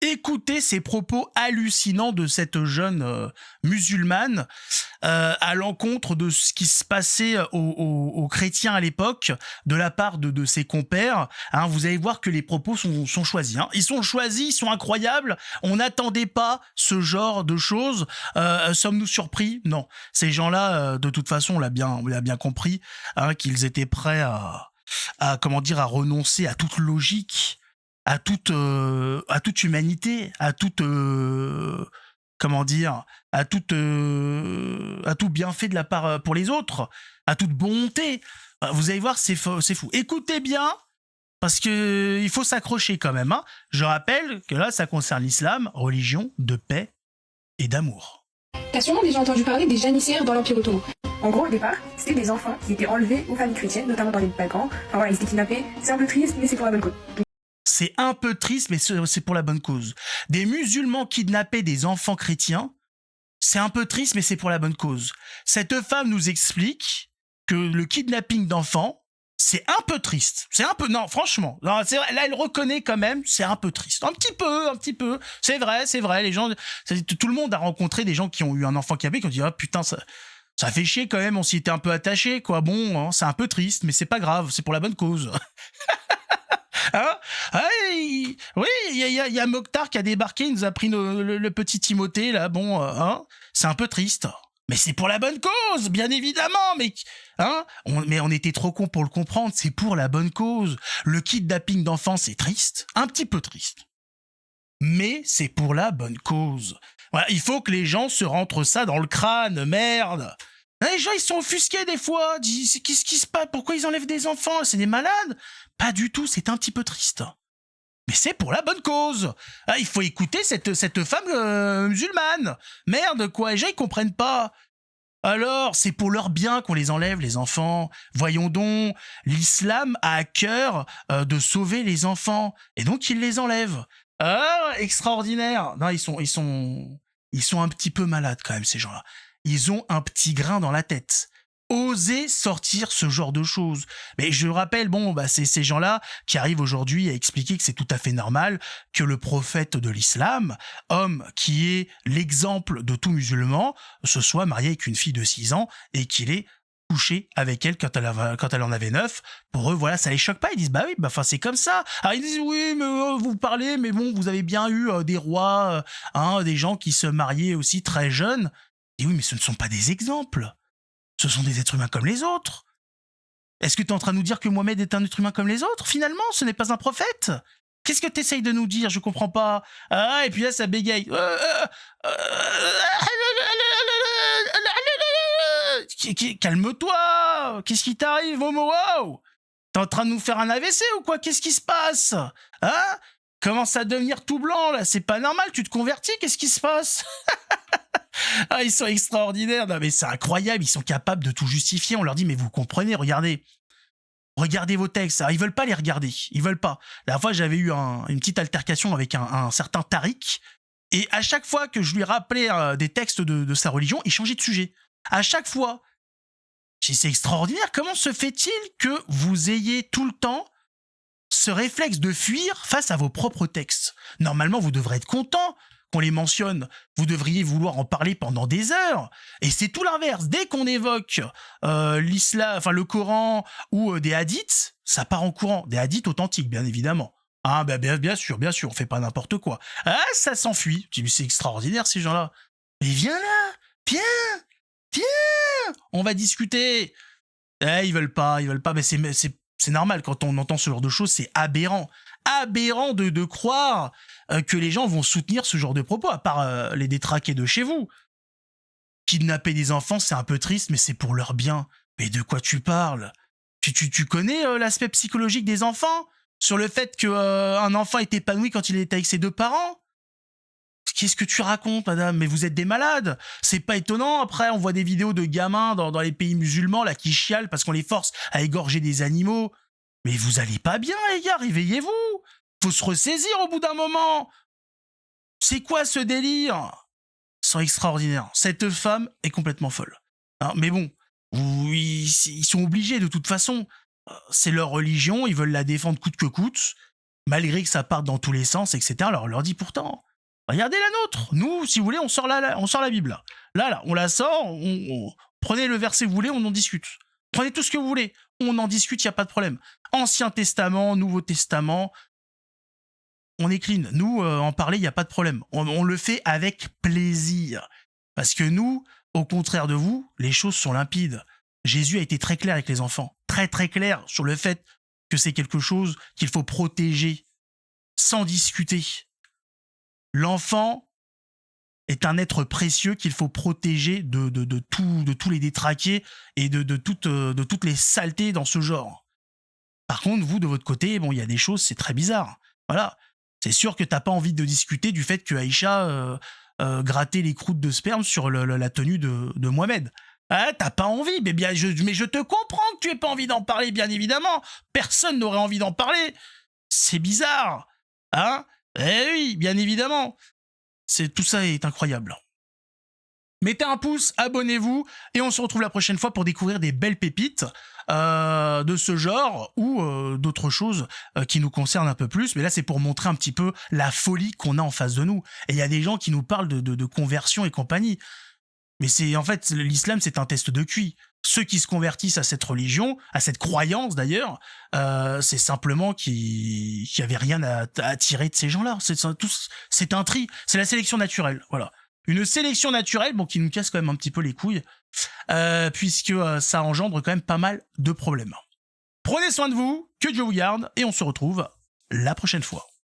Écoutez ces propos hallucinants de cette jeune musulmane à l'encontre de ce qui se passait aux chrétiens à l'époque de la part de ses compères. Hein, vous allez voir que les propos sont choisis. Hein. Ils sont choisis, ils sont incroyables. On n'attendait pas ce genre de choses. Sommes-nous surpris? Non. Ces gens-là, de toute façon, on l'a bien compris, hein, qu'ils étaient prêts à comment dire, à renoncer à toute logique, à toute humanité, à toute comment dire, à tout bienfait de la part pour les autres, à toute bonté. Vous allez voir, c'est fou. Écoutez bien, parce que il faut s'accrocher quand même. Hein. Je rappelle que là, ça concerne l'islam, religion de paix et d'amour. T'as sûrement déjà entendu parler des janissaires dans l'Empire ottoman. En gros, au départ, c'était des enfants qui étaient enlevés aux familles chrétiennes, notamment dans les Balkans. Enfin voilà, ils étaient kidnappés. C'est un peu triste, mais c'est pour la bonne cause. C'est un peu triste, mais c'est pour la bonne cause. Des musulmans kidnapper des enfants chrétiens, c'est un peu triste, mais c'est pour la bonne cause. Cette femme nous explique que le kidnapping d'enfants, c'est un peu triste. C'est un peu... Non, franchement. Non, c'est vrai, là, elle reconnaît quand même, c'est un peu triste. Un petit peu. C'est vrai. Les gens... Tout le monde a rencontré des gens qui ont eu un enfant kidnappé, qui ont dit « Ah putain, ça fait chier quand même, on s'y était un peu attaché, quoi. Bon, hein, c'est un peu triste, mais c'est pas grave, c'est pour la bonne cause. » Hein, oui, il y a Mokhtar qui a débarqué, il nous a pris le petit Timothée, là, bon, hein, c'est un peu triste. Mais c'est pour la bonne cause, bien évidemment, mais, hein, mais on était trop cons pour le comprendre, c'est pour la bonne cause. Le kidnapping d'enfants, c'est triste, un petit peu triste. Mais c'est pour la bonne cause. Voilà, il faut que les gens se rentrent ça dans le crâne, merde. Les gens, ils sont offusqués des fois. Qu'est-ce qui se passe? Pourquoi ils enlèvent des enfants? C'est des malades? Pas du tout, c'est un petit peu triste. Mais c'est pour la bonne cause. Ah, il faut écouter cette femme musulmane. Merde, quoi, les gens, ils comprennent pas. Alors, c'est pour leur bien qu'on les enlève, les enfants. Voyons donc, l'islam a à cœur de sauver les enfants. Et donc, il les enlève. Ah, extraordinaire. Non, ils sont un petit peu malades quand même, ces gens-là. Ils ont un petit grain dans la tête. Oser sortir ce genre de choses. Mais je rappelle, bon, bah, c'est ces gens-là qui arrivent aujourd'hui à expliquer que c'est tout à fait normal que le prophète de l'islam, homme qui est l'exemple de tout musulman, se soit marié avec une fille de 6 ans et qu'il ait couché avec elle quand elle en avait 9. Pour eux, voilà, ça les choque pas. Ils disent, bah oui, bah, enfin, c'est comme ça. Alors, ils disent, oui, mais vous parlez, mais bon, vous avez bien eu des rois, hein, des gens qui se mariaient aussi très jeunes. Et oui, mais ce ne sont pas des exemples. Ce sont des êtres humains comme les autres. Est-ce que tu es en train de nous dire que Mohamed est un être humain comme les autres, finalement? Ce n'est pas un prophète? Qu'est-ce que tu essayes de nous dire? Je comprends pas. Ah, et puis là, ça bégaye. Calme-toi. Qu'est-ce qui t'arrive, Momo? Wow. T'es en train de nous faire un AVC ou quoi? Qu'est-ce qui se passe? Hein? Commence à devenir tout blanc, là. C'est pas normal. Tu te convertis? Qu'est-ce qui se passe? Ah, ils sont extraordinaires. Non, mais c'est incroyable. Ils sont capables de tout justifier. On leur dit, mais vous comprenez, regardez. Regardez vos textes. Alors, ils veulent pas les regarder. Ils veulent pas. La dernière fois, j'avais eu une petite altercation avec un certain Tariq. Et à chaque fois que je lui rappelais des textes de sa religion, il changeait de sujet. À chaque fois. J'ai dit, c'est extraordinaire. Comment se fait-il que vous ayez tout le temps ce réflexe de fuir face à vos propres textes? Normalement, vous devrez être content qu'on les mentionne. Vous devriez vouloir en parler pendant des heures. Et c'est tout l'inverse. Dès qu'on évoque l'islam, enfin le Coran ou des hadiths, ça part en courant. Des hadiths authentiques, bien évidemment. Ah, ben, bien sûr, on fait pas n'importe quoi. Ah, ça s'enfuit. Je dis, mais c'est extraordinaire, ces gens-là. Mais viens là, viens, on va discuter. Ils veulent pas, mais c'est normal, quand on entend ce genre de choses, c'est aberrant. Aberrant de croire que les gens vont soutenir ce genre de propos, à part les détraqués de chez vous. Kidnapper des enfants, c'est un peu triste, mais c'est pour leur bien. Mais de quoi tu parles? Tu connais l'aspect psychologique des enfants? Sur le fait qu'un enfant est épanoui quand il est avec ses deux parents? Qu'est-ce que tu racontes, madame? Mais vous êtes des malades. C'est pas étonnant. Après, on voit des vidéos de gamins dans les pays musulmans là qui chialent parce qu'on les force à égorger des animaux. Mais vous allez pas bien, les gars. Réveillez-vous. Faut se ressaisir au bout d'un moment. C'est quoi ce délire? Ils sont extraordinaires. Cette femme est complètement folle. Hein, mais bon, ils sont obligés de toute façon. C'est leur religion. Ils veulent la défendre coûte que coûte. malgré que ça parte dans tous les sens, etc. Alors on leur dit pourtant, regardez la nôtre. Nous, si vous voulez, on sort la Bible. Là, on la sort, prenez le verset que vous voulez, on en discute. Prenez tout ce que vous voulez, on en discute, il n'y a pas de problème. Ancien Testament, Nouveau Testament, on est clean. Nous, en parler, il n'y a pas de problème. On le fait avec plaisir. Parce que nous, au contraire de vous, les choses sont limpides. Jésus a été très clair avec les enfants. Très, très clair sur le fait que c'est quelque chose qu'il faut protéger sans discuter. L'enfant est un être précieux qu'il faut protéger de tous les détraqués et de toutes les saletés dans ce genre. Par contre, vous, de votre côté, bon, il y a des choses, c'est très bizarre. Voilà. C'est sûr que t'as pas envie de discuter du fait que Aïcha grattait les croûtes de sperme sur la tenue de Mohamed. Ah, t'as pas envie, mais je te comprends que tu aies pas envie d'en parler, bien évidemment. Personne n'aurait envie d'en parler. C'est bizarre. Hein? Eh oui, bien évidemment. Tout ça est incroyable. Mettez un pouce, abonnez-vous, et on se retrouve la prochaine fois pour découvrir des belles pépites de ce genre ou d'autres choses qui nous concernent un peu plus. Mais là, c'est pour montrer un petit peu la folie qu'on a en face de nous. Et il y a des gens qui nous parlent de conversion et compagnie. Mais en fait, l'islam, c'est un test de QI. Ceux qui se convertissent à cette religion, à cette croyance d'ailleurs, c'est simplement qu'il n'y avait rien à tirer de ces gens-là. C'est un tri, c'est la sélection naturelle, voilà. Une sélection naturelle, bon, qui nous casse quand même un petit peu les couilles, puisque ça engendre quand même pas mal de problèmes. Prenez soin de vous, que Dieu vous garde, et on se retrouve la prochaine fois.